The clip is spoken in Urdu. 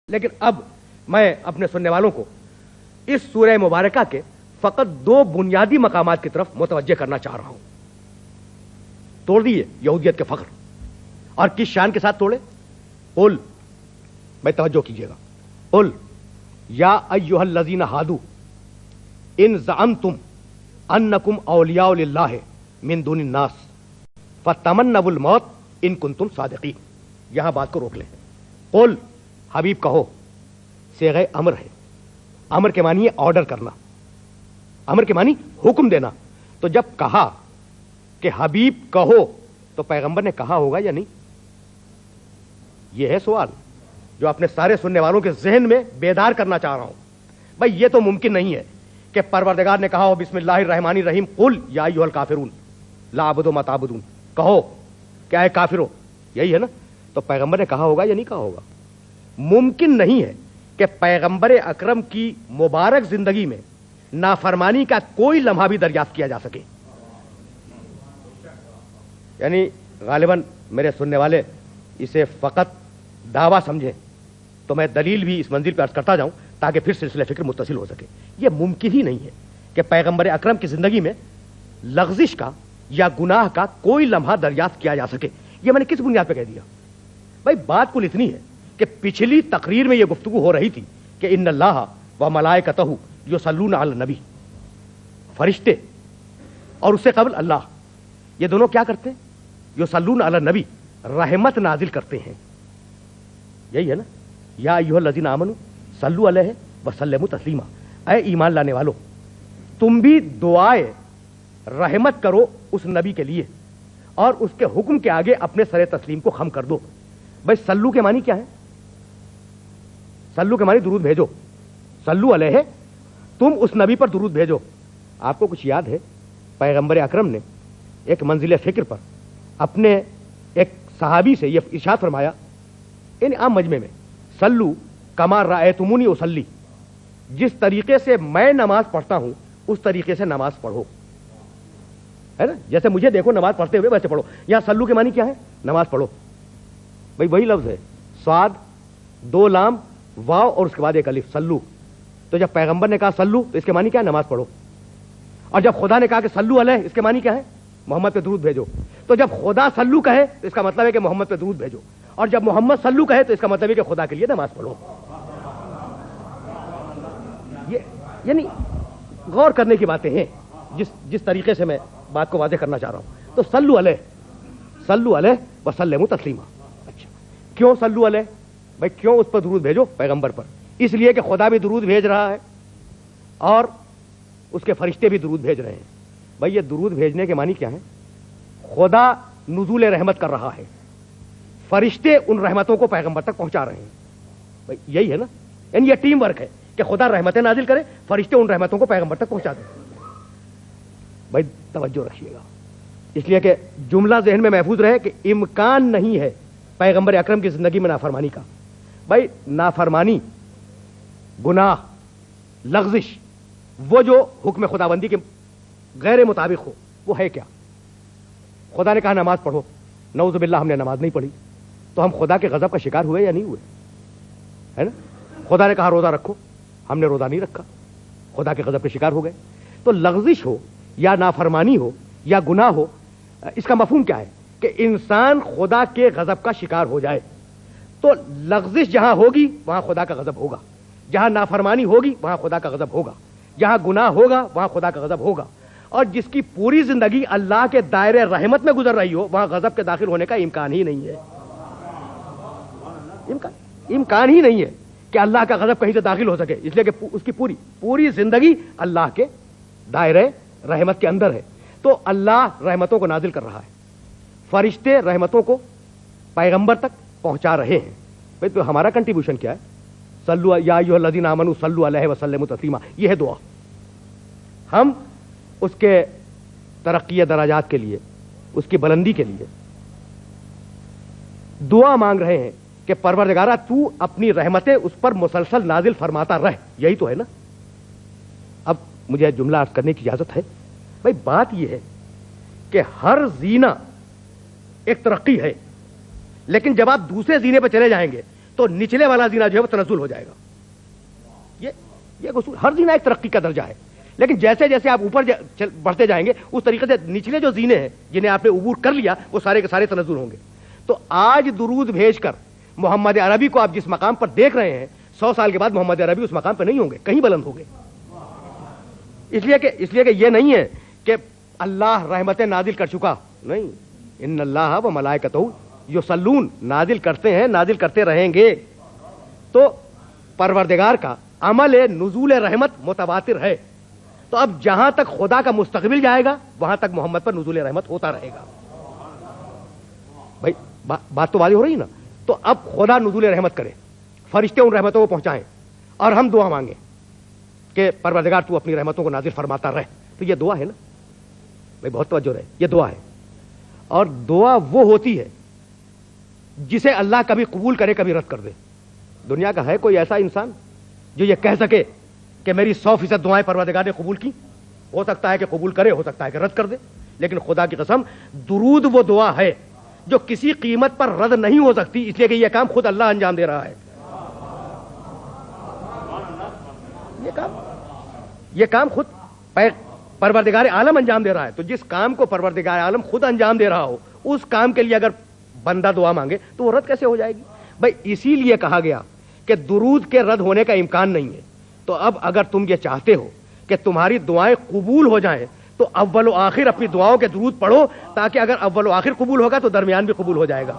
لیکن اب میں اپنے سننے والوں کو اس سورہ مبارکہ کے فقط 2 بنیادی مقامات کی طرف متوجہ کرنا چاہ رہا ہوں. توڑ دیے یہودیت کے فخر، اور کس شان کے ساتھ توڑے؟ قل، میں توجہ کیجیے گا، قل یا ایھا الذین ہادو ان زعمتم انکم اولیاء للہ من دون الناس فتمنوا الموت ان کنتم صادقین. یہاں بات کو روک لیں. قل، حبیب کہو، صیغہ امر ہے. امر کے معنی ہے آرڈر کرنا، امر کے معنی حکم دینا. تو جب کہا کہ حبیب کہو تو پیغمبر نے کہا ہوگا یا نہیں؟ یہ ہے سوال جو اپنے سارے سننے والوں کے ذہن میں بیدار کرنا چاہ رہا ہوں. بھائی یہ تو ممکن نہیں ہے کہ پروردگار نے کہا ہو بسم اللہ الرحمن الرحیم قل یا ایھا الکافرون لا اعبد ما تعبدون، کہو کیا ہے کافرو، یہی ہے نا. تو پیغمبر نے کہا ہوگا یا نہیں کہا ہوگا؟ ممکن نہیں ہے کہ پیغمبر اکرم کی مبارک زندگی میں نافرمانی کا کوئی لمحہ بھی دریافت کیا جا سکے. یعنی غالباً میرے سننے والے اسے فقط دعویٰ سمجھیں، تو میں دلیل بھی اس منزل پہ عرض کرتا جاؤں تاکہ پھر سلسلہ فکر متصل ہو سکے. یہ ممکن ہی نہیں ہے کہ پیغمبر اکرم کی زندگی میں لغزش کا یا گناہ کا کوئی لمحہ دریافت کیا جا سکے. یہ میں نے کس بنیاد پہ کہہ دیا؟ بھائی بات کل اتنی ہے کہ پچھلی تقریر میں یہ گفتگو ہو رہی تھی کہ ان اللہ و ملائکتہ یصلون علی النبی، فرشتے اور اس سے قبل اللہ، یہ دونوں کیا کرتے ہیں؟ یصلون علی النبی، رحمت نازل کرتے ہیں. یہی ہے نا، یا ایھا الذین آمنوا صلوا علیہ وسلموا تسلیما. اے ایمان لانے والو، تم بھی دعائے رحمت کرو اس نبی کے لیے اور اس کے حکم کے آگے اپنے سر تسلیم کو خم کر دو. بھائی سلو کے معنی کیا ہے؟ سلو کے معنی درود بھیجو. سلو علیہ، تم اس نبی پر درود بھیجو. آپ کو کچھ یاد ہے پیغمبر اکرم نے ایک منزل فکر پر اپنے ایک صحابی سے یہ ارشاد فرمایا ان عام مجمع میں، سلو کما رأیتمونی اصلی، جس طریقے سے میں نماز پڑھتا ہوں اس طریقے سے نماز پڑھو. ہے نا، جیسے مجھے دیکھو نماز پڑھتے ہوئے ویسے پڑھو. یہاں سلو کے معنی کیا ہے؟ نماز پڑھو. بھائی وہی لفظ ہے، صاد 2 لام واو اور اس کے بعد ایک الف، سلو. تو جب پیغمبر نے کہا سلو تو اس کے معنی کیا ہے؟ نماز پڑھو. اور جب خدا نے کہا کہ سلو علیہ، اس کے معنی کیا ہے؟ محمد پہ درود بھیجو. تو جب خدا سلو کہے تو اس کا مطلب ہے کہ محمد پہ درود بھیجو، اور جب محمد سلو کہے تو اس کا مطلب ہے کہ خدا کے لیے نماز پڑھو. یہ یعنی غور کرنے کی باتیں ہیں جس طریقے سے میں بات کو واضح کرنا چاہ رہا ہوں. تو سلو علیہ وسلموا تسلیما. اچھا، کیوں سلو علیہ؟ بھائی کیوں اس پر درود بھیجو پیغمبر پر؟ اس لیے کہ خدا بھی درود بھیج رہا ہے اور اس کے فرشتے بھی درود بھیج رہے ہیں. بھائی یہ درود بھیجنے کے معنی کیا ہے؟ خدا نزول رحمت کر رہا ہے، فرشتے ان رحمتوں کو پیغمبر تک پہنچا رہے ہیں. بھائی یہی ہے نا، یعنی یہ ٹیم ورک ہے کہ خدا رحمتیں نازل کرے، فرشتے ان رحمتوں کو پیغمبر تک پہنچا دیں. بھائی توجہ رکھیے گا، اس لیے کہ جملہ ذہن میں محفوظ رہے کہ امکان نہیں ہے پیغمبر اکرم کی زندگی میں نافرمانی کا. بھائی نافرمانی، گناہ، لغزش، وہ جو حکم خداوندی کے غیر مطابق ہو، وہ ہے کیا؟ خدا نے کہا نماز پڑھو، نعوذ باللہ ہم نے نماز نہیں پڑھی، تو ہم خدا کے غضب کا شکار ہوئے یا نہیں ہوئے؟ ہے نا. خدا نے کہا روزہ رکھو، ہم نے روزہ نہیں رکھا، خدا کے غضب کے شکار ہو گئے. تو لغزش ہو یا نافرمانی ہو یا گناہ ہو، اس کا مفہوم کیا ہے؟ کہ انسان خدا کے غضب کا شکار ہو جائے. تو لغزش جہاں ہوگی وہاں خدا کا غضب ہوگا، جہاں نافرمانی ہوگی وہاں خدا کا غضب ہوگا، جہاں گناہ ہوگا وہاں خدا کا غضب ہوگا. اور جس کی پوری زندگی اللہ کے دائرے رحمت میں گزر رہی ہو وہاں غضب کے داخل ہونے کا امکان ہی نہیں ہے. امکان ہی نہیں ہے کہ اللہ کا غضب کہیں سے داخل ہو سکے، اس لیے کہ اس کی پوری زندگی اللہ کے دائرے رحمت کے اندر ہے. تو اللہ رحمتوں کو نازل کر رہا ہے، فرشتے رحمتوں کو پیغمبر تک پہنچا رہے ہیں. بھائی تو ہمارا کنٹریبیوشن کیا ہے؟ صلو یا ایھا الذین آمنوا صلوا علیہ وسلموا تسلیما. یہ ہے دعا. ہم اس کے ترقی درجات کے لیے، اس کی بلندی کے لیے دعا مانگ رہے ہیں کہ پروردگارہ تو اپنی رحمتیں اس پر مسلسل نازل فرماتا رہ. یہی تو ہے نا. اب مجھے جملہ عرض کرنے کی اجازت ہے. بھائی بات یہ ہے کہ ہر زینہ ایک ترقی ہے، لیکن جب آپ دوسرے زینے پہ چلے جائیں گے تو نچلے والا زینہ جو ہے وہ تنزل ہو جائے گا. یہ اصول، ہر زینہ ایک ترقی کا درجہ ہے، لیکن جیسے جیسے آپ اوپر بڑھتے جائیں گے اس طریقے سے نچلے جو زینے ہیں جنہیں آپ نے عبور کر لیا وہ سارے کے سارے تنزل ہوں گے. تو آج درود بھیج کر محمد عربی کو آپ جس مقام پر دیکھ رہے ہیں، 100 سال کے بعد محمد عربی اس مقام پہ نہیں ہوں گے، کہیں بلند ہوں گے. اس لیے کہ یہ نہیں ہے کہ اللہ رحمتیں نازل کر چکا، نہیں، ان اللہ و ملائکتہ یصلون، نازل کرتے ہیں، نازل کرتے رہیں گے. تو پروردگار کا عمل نزول رحمت متواتر ہے. تو اب جہاں تک خدا کا مستقبل جائے گا وہاں تک محمد پر نزول رحمت ہوتا رہے گا. بھائی بات تو واضح ہو رہی نا. تو اب خدا نزول رحمت کرے، فرشتے ان رحمتوں کو پہنچائیں اور ہم دعا مانگیں کہ پروردگار تو اپنی رحمتوں کو نازل فرماتا رہے. تو یہ دعا ہے نا بھائی، بہت توجہ رہے، یہ دعا ہے. اور دعا وہ ہوتی ہے جسے اللہ کبھی قبول کرے کبھی رد کر دے. دنیا کا ہے کوئی ایسا انسان جو یہ کہہ سکے کہ میری 100% دعائیں پروردگار نے قبول کی؟ ہو سکتا ہے کہ قبول کرے، ہو سکتا ہے کہ رد کر دے، لیکن خدا کی قسم درود وہ دعا ہے جو کسی قیمت پر رد نہیں ہو سکتی، اس لیے کہ یہ کام خود اللہ انجام دے رہا ہے. یہ کام خود پروردگار عالم انجام دے رہا ہے. تو جس کام کو پروردگار عالم خود انجام دے رہا ہو اس کام کے لیے اگر بندہ دعا مانگے تو وہ رد کیسے ہو جائے گی؟ بھائی اسی لیے کہا گیا کہ درود کے رد ہونے کا امکان نہیں ہے. تو اب اگر تم یہ چاہتے ہو کہ تمہاری دعائیں قبول ہو جائیں تو اول و آخر اپنی دعاؤں کے درود پڑھو، تاکہ اگر اول و آخر قبول ہوگا تو درمیان بھی قبول ہو جائے گا.